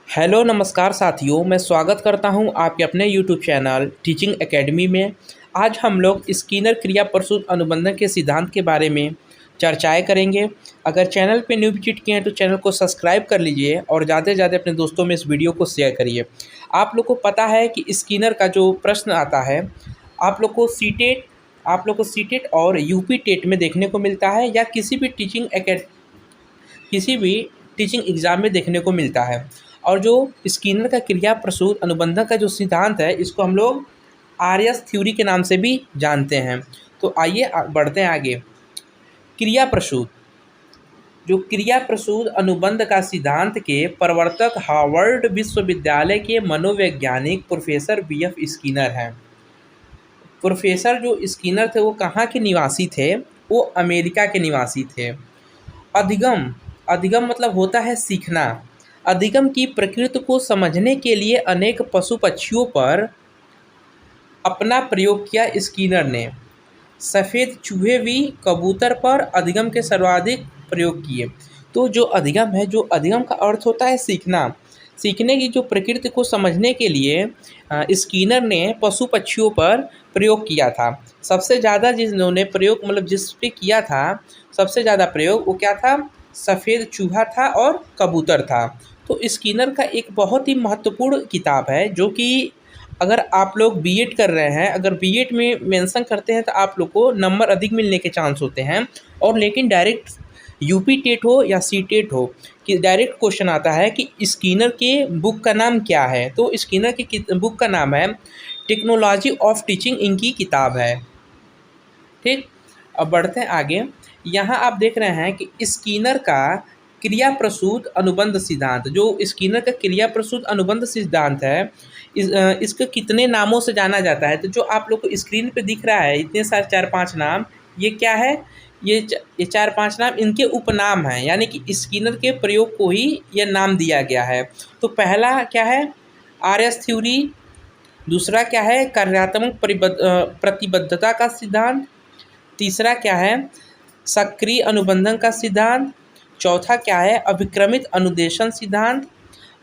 Hello नमस्कार साथियों, मैं स्वागत करता हूं आपके अपने यूट्यूब चैनल टीचिंग एकेडमी में। आज हम लोग स्किनर क्रिया प्रसूत अनुबंधन के सिद्धांत के बारे में चर्चाएं करेंगे। अगर चैनल पे न्यू विजिट किए हैं तो चैनल को सब्सक्राइब कर लीजिए और ज़्यादा से ज़्यादा अपने दोस्तों में इस वीडियो को शेयर करिए। आप लोग को पता है कि स्किनर का जो प्रश्न आता है आप लोग को सीटेट और यूपी टेट में देखने को मिलता है या किसी भी टीचिंग एग्ज़ाम में देखने को मिलता है। और जो स्किनर का क्रिया प्रसूत अनुबंधन का जो सिद्धांत है, इसको हम लोग आर्यस थ्योरी के नाम से भी जानते हैं। तो आइए बढ़ते हैं आगे। क्रिया प्रसूत, जो क्रिया प्रसूत अनुबंध का सिद्धांत के प्रवर्तक हार्वर्ड विश्वविद्यालय के मनोवैज्ञानिक प्रोफेसर बी.एफ. स्किनर हैं। प्रोफेसर जो स्किनर थे वो कहाँ के निवासी थे? वो अमेरिका के निवासी थे। अधिगम अधिगम मतलब होता है सीखना। अधिगम की प्रकृति को समझने के लिए अनेक पशु पक्षियों पर अपना प्रयोग किया स्किनर ने। सफ़ेद चूहे भी कबूतर पर अधिगम के सर्वाधिक प्रयोग किए। तो जो अधिगम है, जो अधिगम का अर्थ होता है सीखना। सीखने की जो प्रकृति को समझने के लिए स्किनर ने पशु पक्षियों पर प्रयोग किया था। सबसे ज़्यादा जिन्होंने प्रयोग मतलब जिस पे किया था सबसे ज़्यादा प्रयोग, वो क्या था? सफ़ेद चूहा था और कबूतर था। तो स्किनर का एक बहुत ही महत्वपूर्ण किताब है, जो कि अगर आप लोग बीएड कर रहे हैं, अगर बीएड में मेंशन करते हैं तो आप लोग को नंबर अधिक मिलने के चांस होते हैं। और लेकिन डायरेक्ट यूपी टेट हो या सी टेट हो, कि डायरेक्ट क्वेश्चन आता है कि स्किनर के बुक का नाम क्या है। तो स्किनर की बुक का नाम है टेक्नोलॉजी ऑफ टीचिंग, इनकी किताब है। ठीक, अब बढ़ते हैं आगे। यहाँ आप देख रहे हैं कि स्किनर का क्रिया प्रसूत अनुबंध सिद्धांत, जो स्किनर का क्रिया प्रसूत अनुबंध सिद्धांत है, इसको कितने नामों से जाना जाता है? तो जो आप लोग को स्क्रीन पे दिख रहा है इतने सारे 4-5 नाम, ये क्या है? ये 4-5 नाम इनके उपनाम हैं, यानी कि स्किनर के प्रयोग को ही यह नाम दिया गया है। तो पहला क्या है? आर्यस थ्योरी। दूसरा क्या है? कार्यात्मक प्रतिबद्धता का सिद्धांत। तीसरा क्या है? सक्रिय अनुबंधन का सिद्धांत। चौथा क्या है? अभिक्रमित अनुदेशन सिद्धांत।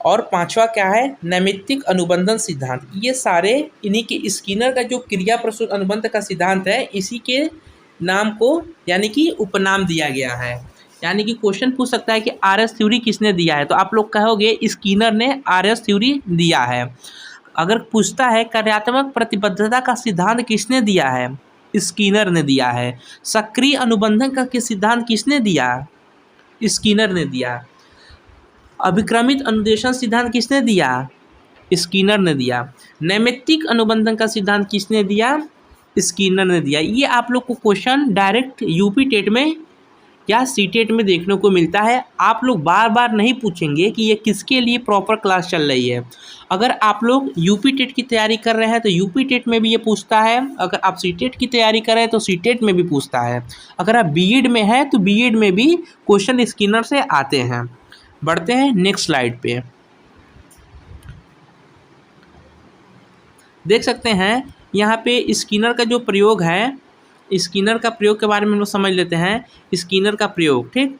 और पांचवा क्या है? नैमित्तिक अनुबंधन सिद्धांत। ये सारे इन्हीं के स्किनर का जो क्रिया प्रसूत अनुबंध का सिद्धांत है, इसी के नाम को यानी कि उपनाम दिया गया है। यानी कि क्वेश्चन पूछ सकता है कि आर्यस थ्योरी किसने दिया है, तो आप लोग कहोगे स्किनर ने आर्यस थ्योरी दिया है। अगर पूछता है कार्यात्मक प्रतिबद्धता का सिद्धांत किसने दिया है, स्किनर ने दिया है। सक्रिय अनुबंधन का सिद्धांत किसने दिया, स्किनर ने दिया। अभिक्रमित अनुदेशन सिद्धांत किसने दिया, स्किनर ने दिया। नैमित्तिक अनुबंधन का सिद्धांत किसने दिया, स्किनर ने दिया। ये आप लोग को क्वेश्चन डायरेक्ट यूपी टेट में या सी टेट में देखने को मिलता है। आप लोग बार बार नहीं पूछेंगे कि ये किसके लिए प्रॉपर क्लास चल रही है। अगर आप लोग यूपी टेट की तैयारी कर रहे हैं तो यूपी टेट में भी ये पूछता है। अगर आप सी टेट की तैयारी कर रहे हैं तो सी टेट में भी पूछता है। अगर आप बीएड में हैं तो बीएड में भी क्वेश्चन स्किनर से आते हैं। बढ़ते हैं नेक्स्ट स्लाइड पे। देख सकते हैं यहाँ पे स्किनर का जो प्रयोग है, स्किनर का प्रयोग के बारे में हम लोग समझ लेते हैं। स्किनर का प्रयोग, ठीक,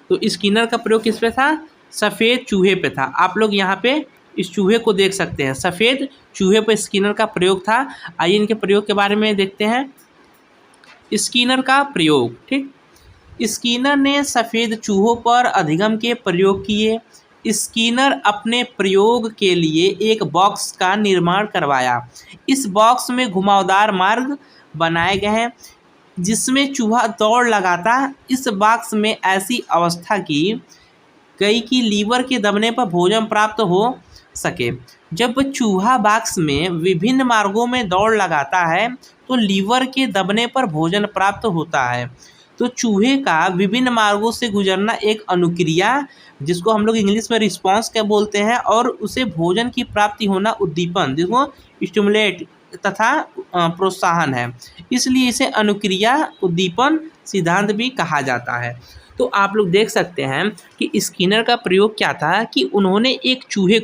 तो स्किनर का प्रयोग किस पे था? सफ़ेद चूहे पे था। आप लोग यहाँ पे इस चूहे को देख सकते हैं, सफ़ेद चूहे पे स्किनर का प्रयोग था। आइए इनके प्रयोग के बारे में देखते हैं। स्किनर का प्रयोग, ठीक, स्किनर ने सफ़ेद चूहों पर अधिगम के प्रयोग किए। स्किनर अपने प्रयोग के लिए एक बॉक्स का निर्माण करवाया। इस बॉक्स में घुमावदार मार्ग बनाए गए हैं जिसमें चूहा दौड़ लगाता। इस बॉक्स में ऐसी अवस्था की गई कि लीवर के दबने पर भोजन प्राप्त हो सके। जब चूहा बॉक्स में विभिन्न मार्गों में दौड़ लगाता है तो लीवर के दबने पर भोजन प्राप्त होता है। तो चूहे का विभिन्न मार्गों से गुजरना एक अनुक्रिया, जिसको हम लोग इंग्लिश में रिस्पॉन्स क्या बोलते हैं, और उसे भोजन की प्राप्ति होना उद्दीपन, जिसको स्टिमुलेट तथा प्रोत्साहन है। इसलिए इसे अनुक्रिया उद्दीपन सिद्धांत भी कहा जाता है। तो आप लोग देख सकते हैं कि स्किनर का प्रयोग क्या था कि उन्होंने एक चूहे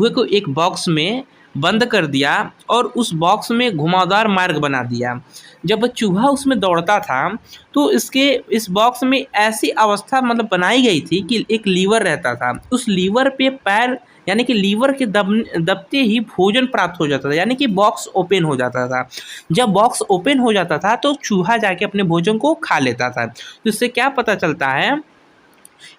को एक बॉक्स में बंद कर दिया और उस बॉक्स में घुमावदार मार्ग बना दिया। जब चूहा उसमें दौड़ता था तो इस बॉक्स में ऐसी अवस्था मतलब बनाई गई थी कि एक लीवर रहता था, उस लीवर पे पैर यानी कि लीवर के दबते ही भोजन प्राप्त हो जाता था, यानी कि बॉक्स ओपन हो जाता था। जब बॉक्स ओपन हो जाता था तो चूहा जाके अपने भोजन को खा लेता था। तो इससे क्या पता चलता है,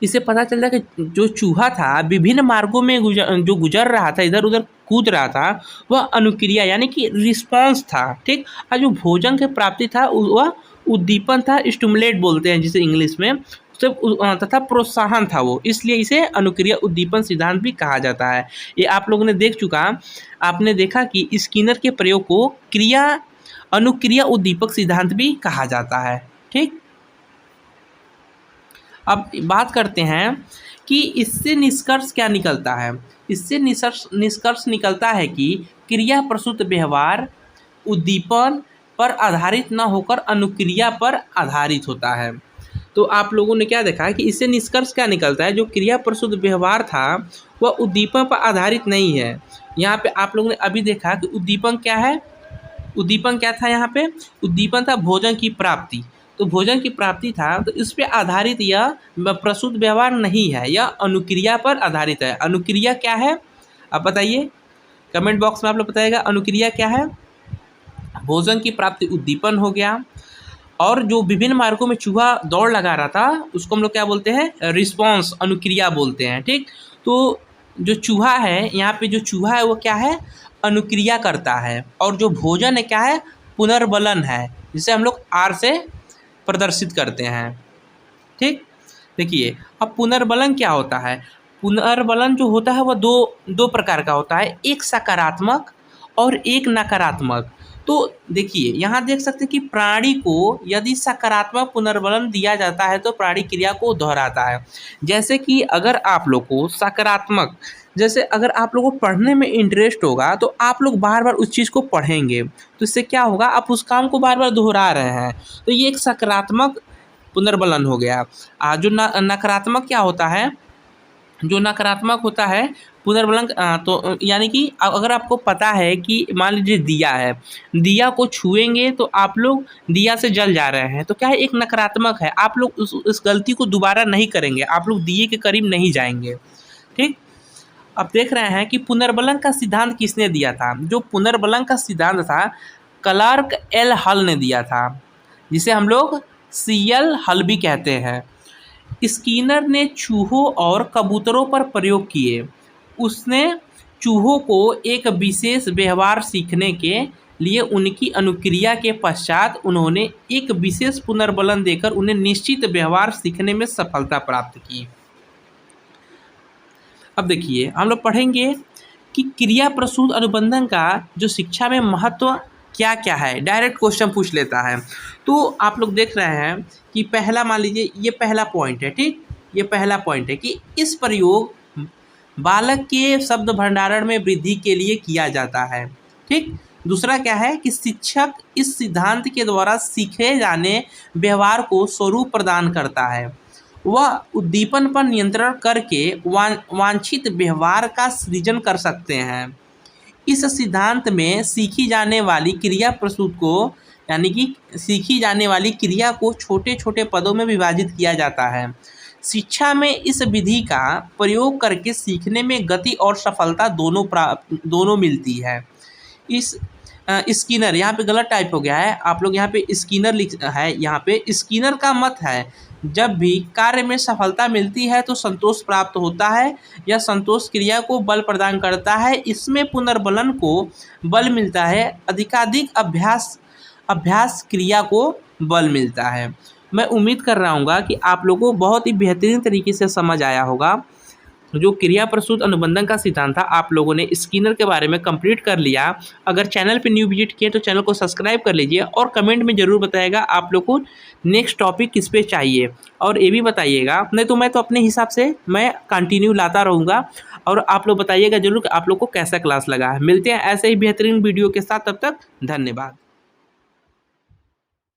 इससे पता चलता है कि जो चूहा था विभिन्न मार्गों में गुजर रहा था, इधर उधर कूद रहा था, वह अनुक्रिया यानी कि रिस्पॉन्स था, ठीक। और जो भोजन की प्राप्ति था वह उद्दीपन था, स्टिमुलेट बोलते हैं जिसे इंग्लिश में, तथा प्रोत्साहन था वो, इसलिए इसे अनुक्रिया उद्दीपन सिद्धांत भी कहा जाता है। ये आप लोगों ने देख चुका, आपने देखा कि स्किनर के प्रयोग को अनुक्रिया उद्दीपक सिद्धांत भी कहा जाता है, ठीक। अब बात करते हैं कि इससे निष्कर्ष क्या निकलता है। इससे निष्कर्ष निकलता है कि क्रिया प्रसूत व्यवहार उद्दीपन पर आधारित न होकर अनुक्रिया पर आधारित होता है। तो आप लोगों ने क्या देखा कि इससे निष्कर्ष क्या निकलता है, जो क्रिया प्रसूत व्यवहार था वह उद्दीपन पर आधारित नहीं है। यहाँ पे आप लोगों ने अभी देखा कि उद्दीपन क्या है, उद्दीपन क्या था, यहाँ पे उद्दीपन था भोजन की प्राप्ति। तो भोजन की प्राप्ति था, तो इस पे आधारित यह प्रसूत व्यवहार नहीं है, यह अनुक्रिया पर आधारित है। अनुक्रिया क्या है आप बताइए, कमेंट बॉक्स में आप लोग बताइएगा अनुक्रिया क्या है। भोजन की प्राप्ति उद्दीपन हो गया, और जो विभिन्न मार्गों में चूहा दौड़ लगा रहा था उसको हम लोग क्या बोलते हैं, रिस्पॉन्स, अनुक्रिया बोलते हैं, ठीक। तो जो चूहा है, यहाँ पे जो चूहा है वो क्या है, अनुक्रिया करता है, और जो भोजन है क्या है, पुनर्बलन है, जिसे हम लोग आर से प्रदर्शित करते हैं, ठीक। देखिए अब पुनर्बलन क्या होता है, पुनर्बलन जो होता है वह दो प्रकार का होता है, एक सकारात्मक और एक नकारात्मक। तो देखिए यहाँ देख सकते हैं कि प्राणी को यदि सकारात्मक पुनर्बलन दिया जाता है तो प्राणी क्रिया को दोहराता है। जैसे कि अगर आप लोग को सकारात्मक, जैसे अगर आप लोगों को पढ़ने में इंटरेस्ट होगा तो आप लोग बार बार उस चीज़ को पढ़ेंगे, तो इससे क्या होगा, आप उस काम को बार बार दोहरा रहे हैं, तो ये एक सकारात्मक पुनर्बलन हो गया। जो नकारात्मक क्या होता है, जो नकारात्मक होता है पुनर्बलन, तो यानी कि अगर आपको पता है कि मान लीजिए दिया है, दिया को छुएंगे तो आप लोग दिया से जल जा रहे हैं, तो क्या है, एक नकारात्मक है, आप लोग उस गलती को दोबारा नहीं करेंगे, आप लोग दिए के करीब नहीं जाएंगे, ठीक। अब देख रहे हैं कि पुनर्बलन का सिद्धांत किसने दिया था। जो पुनर्बलन का सिद्धांत था क्लार्क एल हल ने दिया था, जिसे हम लोग CL हल भी कहते हैं। स्किनर ने चूहों और कबूतरों पर प्रयोग किए। उसने चूहों को एक विशेष व्यवहार सीखने के लिए उनकी अनुक्रिया के पश्चात उन्होंने एक विशेष पुनर्बलन देकर उन्हें निश्चित व्यवहार सीखने में सफलता प्राप्त की। अब देखिए हम लोग पढ़ेंगे कि क्रिया प्रसूत अनुबंधन का जो शिक्षा में महत्व क्या क्या है, डायरेक्ट क्वेश्चन पूछ लेता है। तो आप लोग देख रहे हैं कि पहला, मान लीजिए ये पहला पॉइंट है, ठीक, ये पहला पॉइंट है कि इस प्रयोग बालक के शब्द भंडारण में वृद्धि के लिए किया जाता है, ठीक। दूसरा क्या है कि शिक्षक इस सिद्धांत के द्वारा सीखे जाने व्यवहार को स्वरूप प्रदान करता है, वह उद्दीपन पर नियंत्रण करके वांछित व्यवहार का सृजन कर सकते हैं। इस सिद्धांत में सीखी जाने वाली क्रिया प्रसूत को, यानी कि सीखी जाने वाली क्रिया को छोटे छोटे पदों में विभाजित किया जाता है। शिक्षा में इस विधि का प्रयोग करके सीखने में गति और सफलता दोनों मिलती है। इस स्किनर, यहाँ पे गलत टाइप हो गया है, आप लोग यहाँ पे स्किनर लिख है, यहाँ पे स्किनर का मत है जब भी कार्य में सफलता मिलती है तो संतोष प्राप्त होता है, यह संतोष क्रिया को बल प्रदान करता है, इसमें पुनर्बलन को बल मिलता है, अधिकाधिक अभ्यास क्रिया को बल मिलता है। मैं उम्मीद कर रहा हूँ कि आप लोगों को बहुत ही बेहतरीन तरीके से समझ आया होगा। जो क्रिया प्रसूत अनुबंधन का सिद्धांत था, आप लोगों ने स्किनर के बारे में कंप्लीट कर लिया। अगर चैनल पे न्यू विजिट किए तो चैनल को सब्सक्राइब कर लीजिए, और कमेंट में ज़रूर बताइएगा आप लोग को नेक्स्ट टॉपिक किस पे चाहिए, और ये भी बताइएगा, नहीं तो मैं तो अपने हिसाब से मैं कंटिन्यू लाता रहूँगा, और आप लोग बताइएगा जरूर कि आप लोग को कैसा क्लास लगा है। मिलते हैं ऐसे ही बेहतरीन वीडियो के साथ, तब तक धन्यवाद।